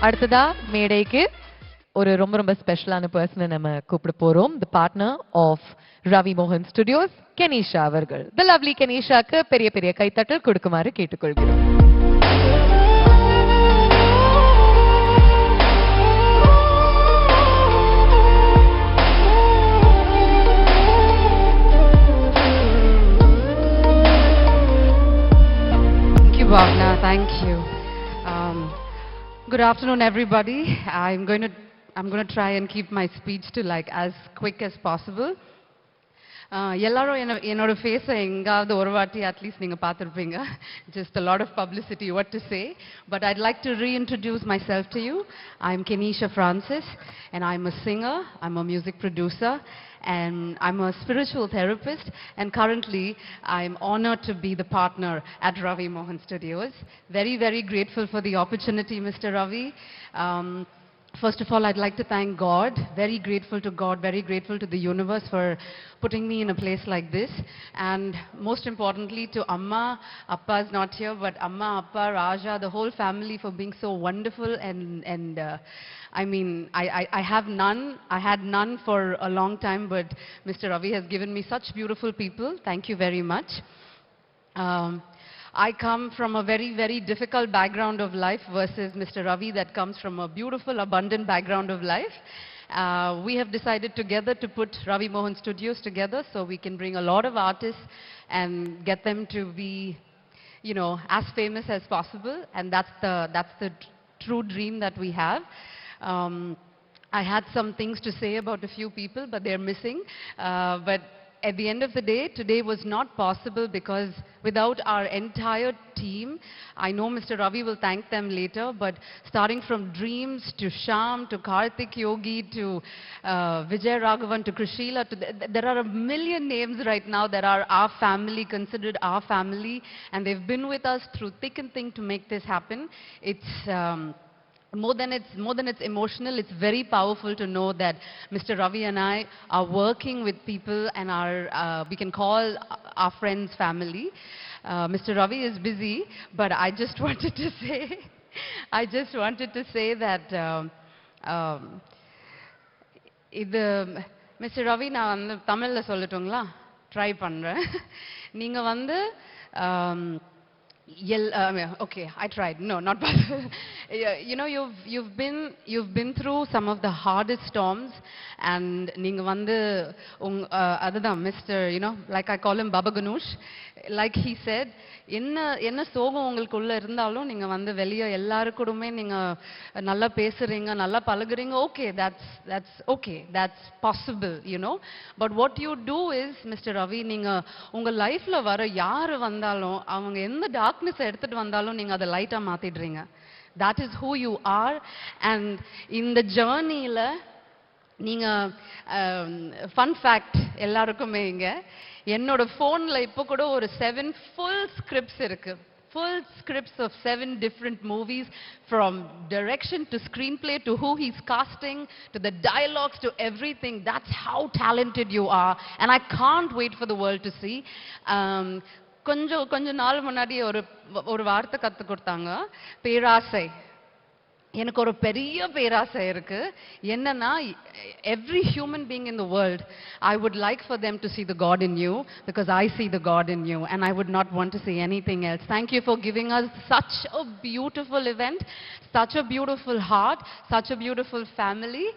அடுத்ததா மேடைக்கு ஒரு ரொம்ப ரொம்ப ஸ்பெஷலான பர்சனை நம்ம கூப்பிட போறோம். தி பார்ட்னர் ஆஃப் ரவி மோகன் ஸ்டுடியோஸ், கெனிஷா அவர்கள். தி லவ்லி கெனிஷாக்கு பெரிய பெரிய கைத்தட்டல் கொடுக்குமாறு கேட்டுக்கொள்கிறோம். Bhavna, thank you. Good afternoon, everybody. I'm going to try and keep my speech to like as quick as possible. எல்லாரும் என்னோட ஃபேஸை எங்காவது ஒரு வாட்டி அட்லீஸ்ட் நீங்கள் பார்த்துருப்பீங்க. Just a lot of publicity, what to say. But I'd like to reintroduce myself to you. I'm Kenisha Francis, and I'm a singer, I'm a music producer, and I'm a spiritual therapist, and currently I'm honored to be the partner at Ravi Mohan Studios. Very, very grateful for the opportunity, Mr. Ravi. First of all, I'd like to thank God. Very grateful to God, very grateful to the universe for putting me in a place like this. And most importantly to Amma. Appa is not here, but Amma, Appa, Raja, the whole family for being so wonderful. And I mean, I have none. I had none for a long time, but Mr. Ravi has given me such beautiful people. Thank you very much. I come from a very, very difficult background of life versus Mr. Ravi that comes from a beautiful, abundant background of life. We have decided together to put Ravi Mohan Studios together so we can bring a lot of artists and get them to be, you know, as famous as possible. And that's the true dream that we have. I had some things to say about a few people, but they're missing. But at the end of the day, today was not possible because without our entire team, I know Mr. Ravi will thank them later, but starting from Dreams to Sham to Karthik Yogi to Vijay Raghavan to Krishila, there are a million names right now that are our family, considered our family, and they've been with us through thick and thin to make this happen. It's more than it's emotional, it's very powerful to know that Mr. Ravi and I are working with people and we can call our friends family. Mr. Ravi is busy, but I just wanted to say that இது Mr. Ravi நான் வந்து தமிழ்ல சொல்லட்டுங்களா? Try பண்றேன். நீங்க வந்து okay, I tried. No, not possible. You know, you've been through some of the hardest storms, and நீங்க வந்து அதுதான் Mr. You know, like I call him Baba Ganush. Like he said, என்ன சோகம் உங்களுக்குள்ள இருந்தாலும் நீங்க வந்து வெளிய எல்லாருக்கூடமே நீங்க நல்லா பேசுறீங்க, நல்லா பழகுறீங்க. Okay, that's possible, you know. But what you do is, Mr. Ravi, நீங்க உங்க லைஃப்ல வர யாரு வந்தாலும் அவங்க எந்த டார்க்னஸ் எடுத்துட்டு வந்தாலும் நீங்க அதை லைட்டா மாத்திடுறீங்க. That is who you are. And இந்த ஜர்னில நீங்க ஃபன் ஃபேக்ட் எல்லாருக்குமே இங்க என்னோட போன்ல இப்போ கூட ஒரு 7 full scripts இருக்கு. Full scripts of 7 different movies, from direction to screenplay to who he's casting to the dialogues to everything. That's how talented you are, and I can't wait for the world to see. கொஞ்ச நாள் முன்னாடி ஒரு வார்த்தை கத்து கொடுத்தாங்க, பேராசை. எனக்கு ஒரு பெரிய பேராசை இருக்கு. என்னன்னா, every human being in the world, I would like for them to see the God in you, because I see the God in you, and I would not want to see anything else. Thank you for giving us such a beautiful event, such a beautiful heart, such a beautiful family.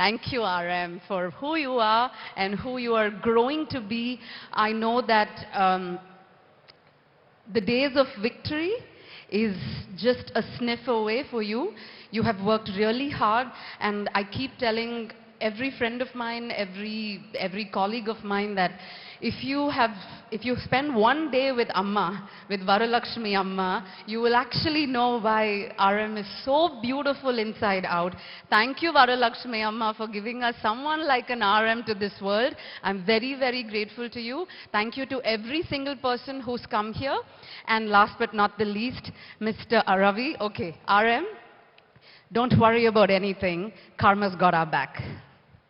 Thank you, RM, for who you are and who you are growing to be. I know that the days of victory is just a sniff away for you. You have worked really hard, and I keep telling every friend of mine, every colleague of mine, that if you spend one day with Amma, with Varalakshmi Amma, you will actually know why RM is so beautiful inside out. Thank you, Varalakshmi Amma, for giving us someone like an RM to this world. I'm very, very grateful to you. Thank you to every single person who's come here. And last but not the least, Mr. Ravi. Okay, RM, don't worry about anything. Karma's got our back.